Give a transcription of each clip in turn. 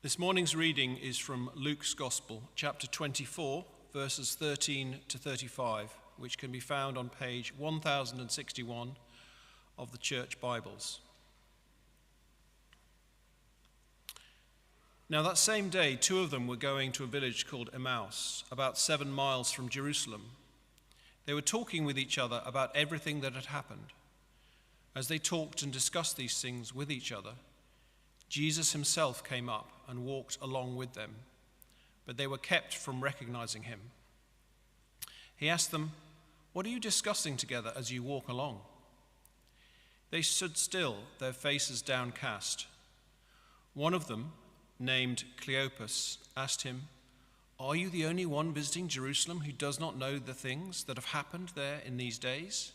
This morning's reading is from Luke's Gospel, chapter 24, verses 13 to 35, which can be found on page 1061 of the Church Bibles. Now that same day, two of them were going to a village called Emmaus, about 7 miles from Jerusalem. They were talking with each other about everything that had happened. As they talked and discussed these things with each other, Jesus himself came up and walked along with them, but they were kept from recognizing him. He asked them, "What are you discussing together as you walk along?" They stood still, their faces downcast. One of them, named Cleopas, asked him, "Are you the only one visiting Jerusalem who does not know the things that have happened there in these days?"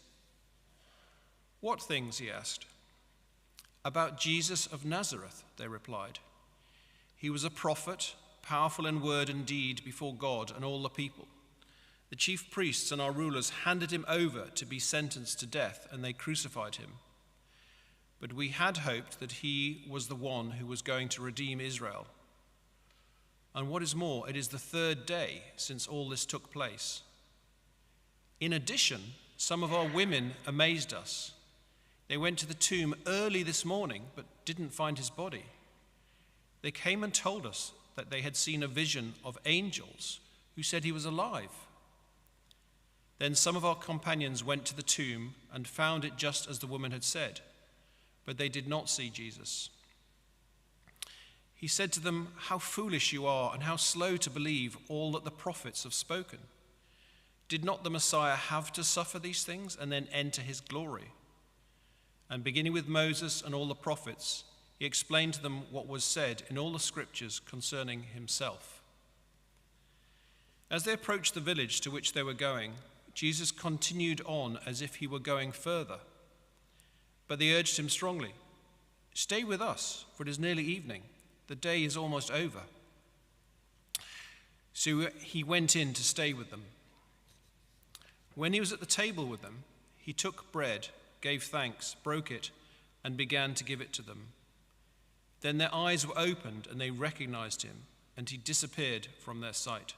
"What things?" he asked. "About Jesus of Nazareth," they replied. "He was a prophet, powerful in word and deed before God and all the people. The chief priests and our rulers handed him over to be sentenced to death, and they crucified him. But we had hoped that he was the one who was going to redeem Israel. And what is more, it is the third day since all this took place. In addition, some of our women amazed us. They went to the tomb early this morning, but didn't find his body. They came and told us that they had seen a vision of angels who said he was alive. Then some of our companions went to the tomb and found it just as the woman had said, but they did not see Jesus." He said to them, "How foolish you are, and how slow to believe all that the prophets have spoken. Did not the Messiah have to suffer these things and then enter his glory?" And beginning with Moses and all the prophets, he explained to them what was said in all the scriptures concerning himself. As they approached the village to which they were going, Jesus continued on as if he were going further. But they urged him strongly, "Stay with us, for it is nearly evening. The day is almost over." So he went in to stay with them. When he was at the table with them, he took bread, gave thanks, broke it, and began to give it to them. Then their eyes were opened, and they recognized him, and he disappeared from their sight.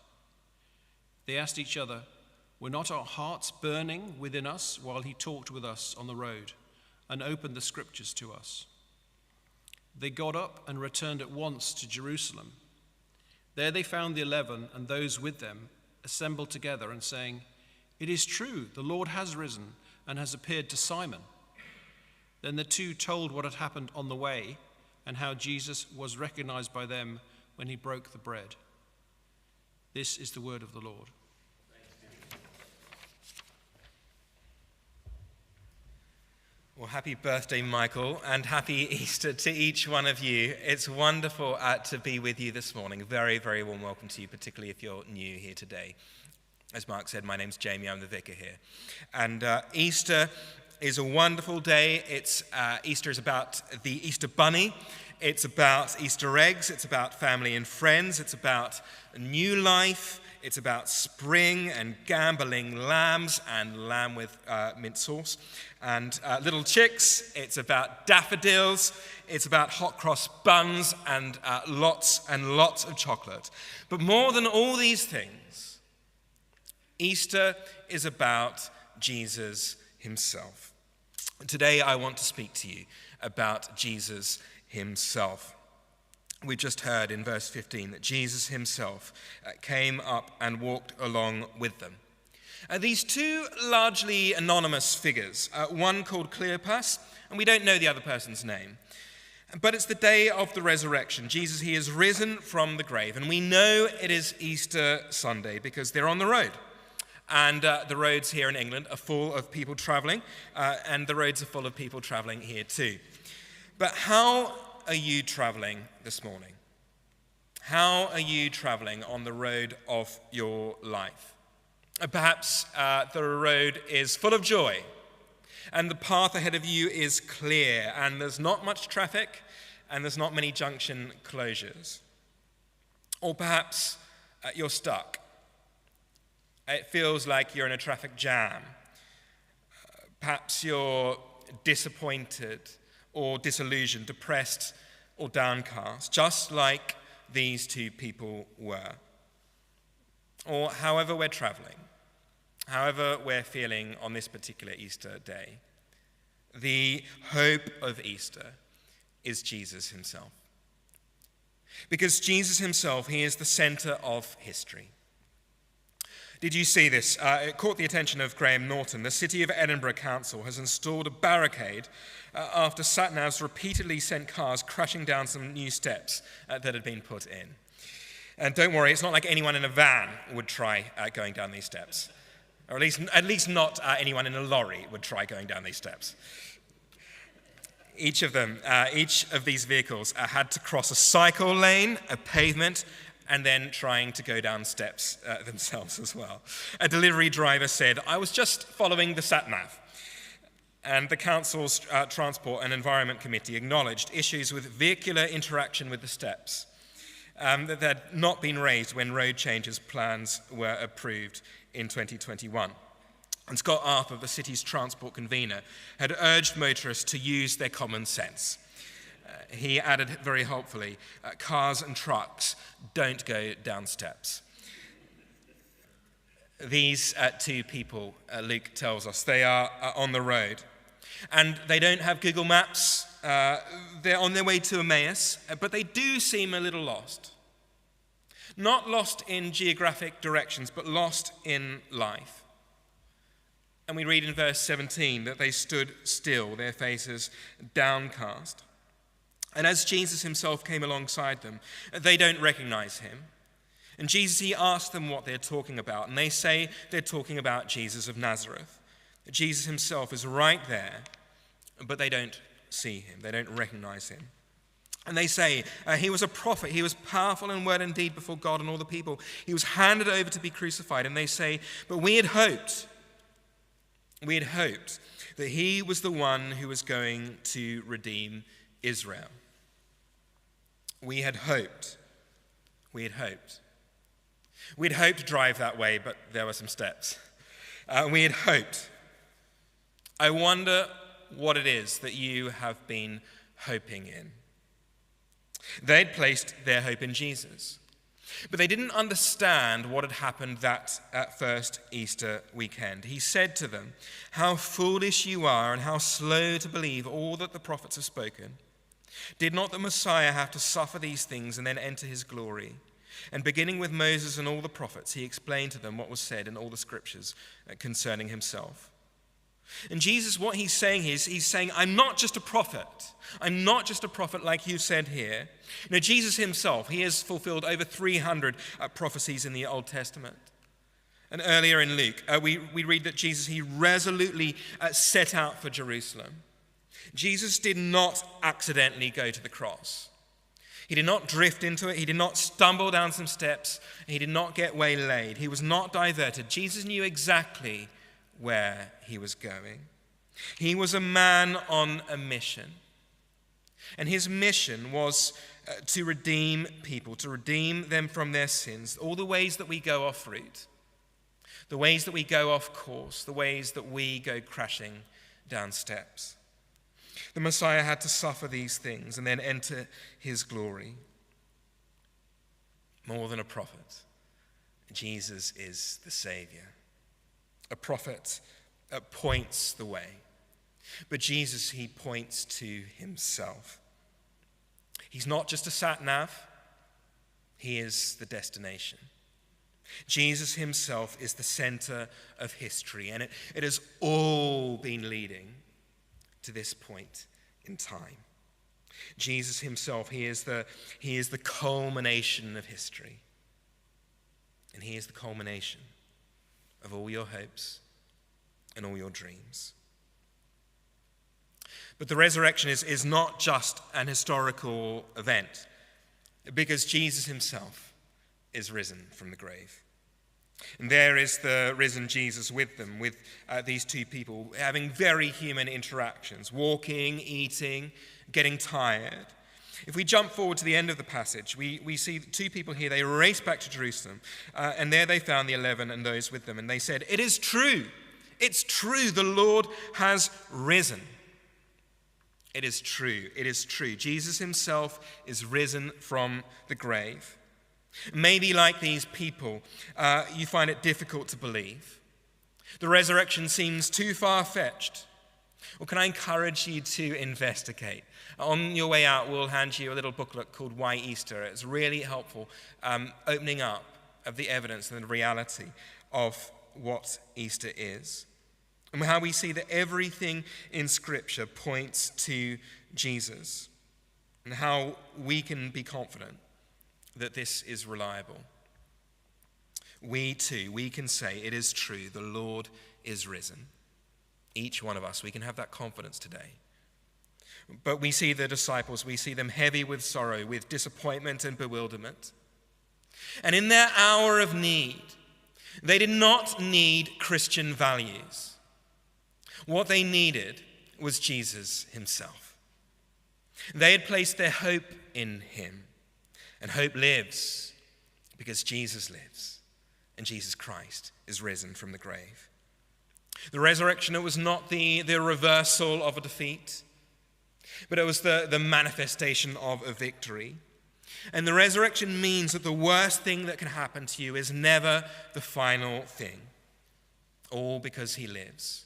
They asked each other, "Were not our hearts burning within us while he talked with us on the road and opened the scriptures to us?" They got up and returned at once to Jerusalem. There they found the 11 and those with them assembled together and saying, "It is true, the Lord has risen and has appeared to Simon." Then the two told what had happened on the way and how Jesus was recognized by them when he broke the bread. This is the word of the Lord. Well, happy birthday, Michael, and happy Easter to each one of you. It's wonderful to be with you this morning. Very, very warm welcome to you, particularly if you're new here today. As Mark said, my name's Jamie, I'm the vicar here. And Easter is a wonderful day. Easter is about the Easter bunny. It's about Easter eggs. It's about family and friends. It's about new life. It's about spring and gambling lambs and lamb with mint sauce and little chicks. It's about daffodils. It's about hot cross buns and lots of chocolate. But more than all these things, Easter is about Jesus himself. Today I want to speak to you about Jesus himself. We just heard in verse 15 that Jesus himself came up and walked along with them. These two largely anonymous figures, one called Cleopas, and we don't know the other person's name, but it's the day of the resurrection. Jesus, he is risen from the grave, and we know it is Easter Sunday because they're on the road. And the roads here in England are full of people traveling, and the roads are full of people traveling here too. But how are you traveling this morning? How are you traveling on the road of your life? Perhaps the road is full of joy, and the path ahead of you is clear, and there's not much traffic, and there's not many junction closures. Or perhaps you're stuck. It feels like you're in a traffic jam. Perhaps you're disappointed or disillusioned, depressed or downcast, just like these two people were. Or however we're traveling, however we're feeling on this particular Easter day, the hope of Easter is Jesus himself. Because Jesus himself, he is the center of history. Did you see this? It caught the attention of Graham Norton. The City of Edinburgh Council has installed a barricade after sat-navs repeatedly sent cars crashing down some new steps that had been put in. And don't worry, it's not like anyone in a van would try going down these steps. Or at least not anyone in a lorry would try going down these steps. Each of these vehicles had to cross a cycle lane, a pavement, and then trying to go down steps themselves as well. A delivery driver said, "I was just following the sat-nav." And the council's Transport and Environment Committee acknowledged issues with vehicular interaction with the steps that had not been raised when road changes plans were approved in 2021. And Scott Arthur, the city's transport convener, had urged motorists to use their common sense. He added very hopefully, cars and trucks don't go down steps. These two people, Luke tells us, they are on the road. And they don't have Google Maps. They're on their way to Emmaus, but they do seem a little lost. Not lost in geographic directions, but lost in life. And we read in verse 17 that they stood still, their faces downcast. And as Jesus himself came alongside them, they don't recognize him. And Jesus, he asked them what they're talking about. And they say they're talking about Jesus of Nazareth. Jesus himself is right there, but they don't see him. They don't recognize him. And they say he was a prophet. He was powerful in word and deed before God and all the people. He was handed over to be crucified. And they say, but we had hoped that he was the one who was going to redeem Israel. We had hoped to drive that way, but there were some steps. We had hoped. I wonder what it is that you have been hoping in. They'd placed their hope in Jesus, but they didn't understand what had happened that first Easter weekend. He said to them, "How foolish you are and how slow to believe all that the prophets have spoken. Did not the Messiah have to suffer these things and then enter his glory?" And beginning with Moses and all the prophets, he explained to them what was said in all the scriptures concerning himself. And Jesus, what he's saying is, he's saying, I'm not just a prophet. I'm not just a prophet like you said here. You know, Jesus himself, he has fulfilled over 300 prophecies in the Old Testament. And earlier in Luke, we read that Jesus, he resolutely set out for Jerusalem. Jesus did not accidentally go to the cross. He did not drift into it. He did not stumble down some steps. He did not get waylaid. He was not diverted. Jesus knew exactly where he was going. He was a man on a mission. And his mission was to redeem people, to redeem them from their sins, all the ways that we go off route, the ways that we go off course, the ways that we go crashing down steps. The Messiah had to suffer these things and then enter his glory. More than a prophet, Jesus is the Savior. A prophet points the way, but Jesus, he points to himself. He's not just a sat-nav, he is the destination. Jesus himself is the center of history, and it has all been leading to this point in time. Jesus himself, he is the culmination of history, and he is the culmination of all your hopes and all your dreams. But the resurrection is not just an historical event, because Jesus himself is risen from the grave. And there is the risen Jesus with them, with these two people, having very human interactions, walking, eating, getting tired. If we jump forward to the end of the passage, we see two people here. They race back to Jerusalem, and there they found the 11 and those with them. And they said, "It is true. It's true. The Lord has risen. It is true. It is true. Jesus himself is risen from the grave. Maybe like these people, you find it difficult to believe. The resurrection seems too far-fetched. Well, can I encourage you to investigate? On your way out, we'll hand you a little booklet called Why Easter. It's really helpful, opening up of the evidence and the reality of what Easter is. And how we see that everything in Scripture points to Jesus. And how we can be confident that this is reliable. We too, we can say it is true, the Lord is risen. Each one of us, we can have that confidence today. But we see the disciples, we see them heavy with sorrow, with disappointment and bewilderment. And in their hour of need, they did not need Christian values. What they needed was Jesus himself. They had placed their hope in him. And hope lives because Jesus lives. And Jesus Christ is risen from the grave. The resurrection, it was not the reversal of a defeat, but it was the manifestation of a victory. And the resurrection means that the worst thing that can happen to you is never the final thing. All because he lives.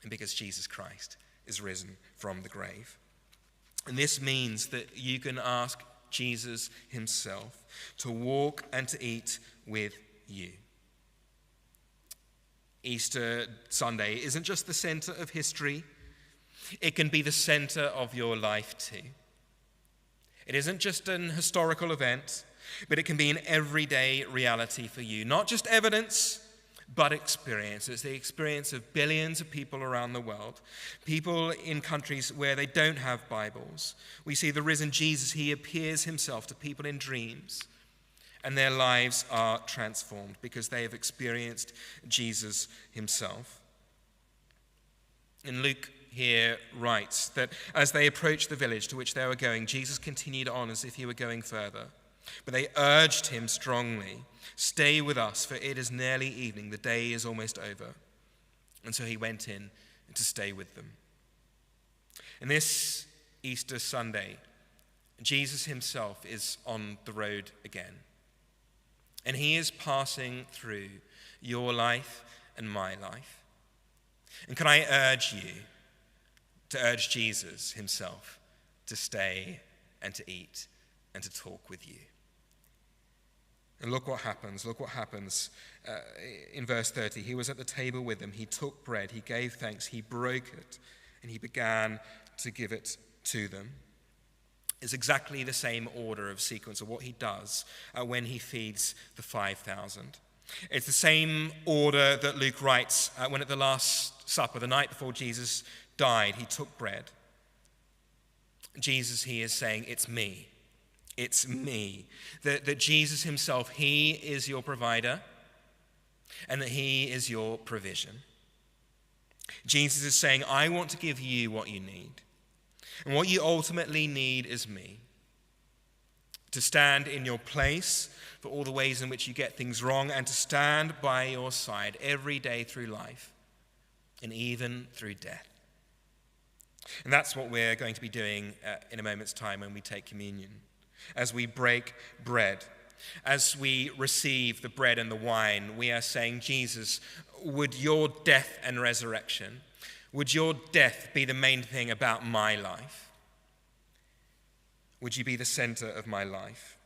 And because Jesus Christ is risen from the grave. And this means that you can ask Jesus himself to walk and to eat with you. Easter Sunday isn't just the center of history. It can be the center of your life too. It isn't just an historical event, but it can be an everyday reality for you. Not just evidence, but experience. It's the experience of billions of people around the world, people in countries where they don't have Bibles. We see the risen Jesus. He appears himself to people in dreams, and their lives are transformed because they have experienced Jesus himself. And Luke here writes that as they approached the village to which they were going, Jesus continued on as if he were going further. But they urged him strongly, "Stay with us, for it is nearly evening. The day is almost over." And so he went in to stay with them. And this Easter Sunday, Jesus himself is on the road again. And he is passing through your life and my life. And can I urge you to urge Jesus himself to stay and to eat and to talk with you? And look what happens. Look what happens in verse 30. He was at the table with them. He took bread. He gave thanks. He broke it. And he began to give it to them. It's exactly the same order of sequence of what he does when he feeds the 5,000. It's the same order that Luke writes when at the Last Supper, the night before Jesus died, he took bread. Jesus, he is saying, it's me. It's me. That Jesus himself, he is your provider, and that he is your provision. Jesus is saying, I want to give you what you need. And what you ultimately need is me. To stand in your place for all the ways in which you get things wrong, and to stand by your side every day through life, and even through death. And that's what we're going to be doing in a moment's time when we take communion. As we break bread, as we receive the bread and the wine, we are saying, Jesus, would your death and resurrection, would your death be the main thing about my life? Would you be the center of my life?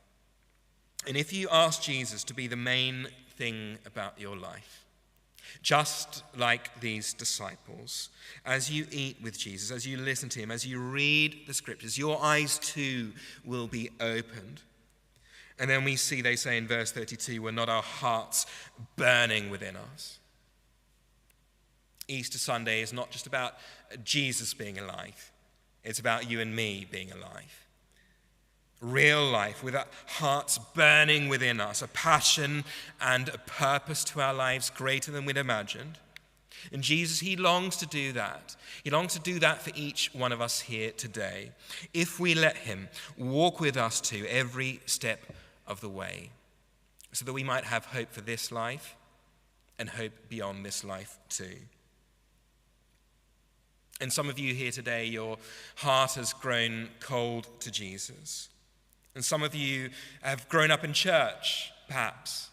And if you ask Jesus to be the main thing about your life, just like these disciples, as you eat with Jesus, as you listen to him, as you read the scriptures, your eyes too will be opened. And then we see, they say in verse 32, were not our hearts burning within us? Easter Sunday is not just about Jesus being alive. It's about you and me being alive. Real life with our hearts burning within us, a passion and a purpose to our lives greater than we'd imagined. And Jesus, he longs to do that. He longs to do that for each one of us here today, if we let him walk with us to every step of the way, so that we might have hope for this life and hope beyond this life too. And some of you here today, your heart has grown cold to Jesus. And some of you have grown up in church, perhaps,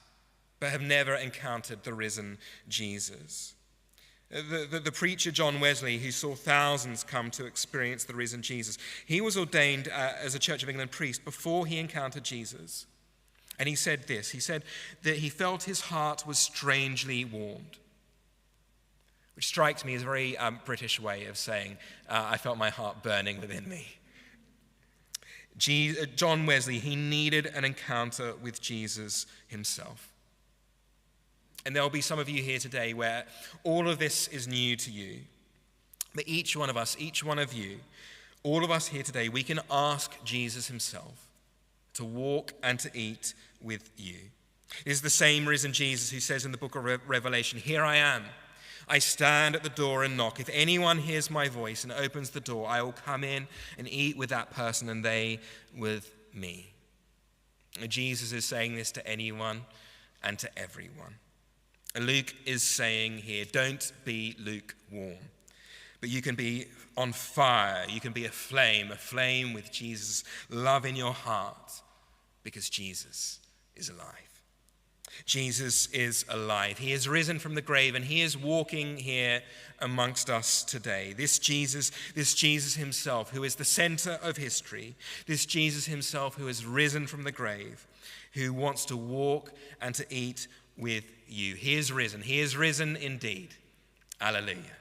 but have never encountered the risen Jesus. The preacher John Wesley, who saw thousands come to experience the risen Jesus, he was ordained as a Church of England priest before he encountered Jesus. And he said this, he said that he felt his heart was strangely warmed, which strikes me as a very British way of saying, I felt my heart burning within me. John Wesley, he needed an encounter with Jesus himself. And there'll be some of you here today where all of this is new to you. But each one of us, each one of you, all of us here today, we can ask Jesus himself to walk and to eat with you. It is the same risen Jesus who says in the book of Revelation, "Here I am. I stand at the door and knock. If anyone hears my voice and opens the door, I will come in and eat with that person and they with me." Jesus is saying this to anyone and to everyone. Luke is saying here, don't be lukewarm, but you can be on fire. You can be a flame with Jesus' love in your heart, because Jesus is alive. Jesus is alive. He is risen from the grave, and he is walking here amongst us today. This Jesus himself, who is the center of history, this Jesus himself who is risen from the grave, who wants to walk and to eat with you. He is risen. He is risen indeed. Alleluia.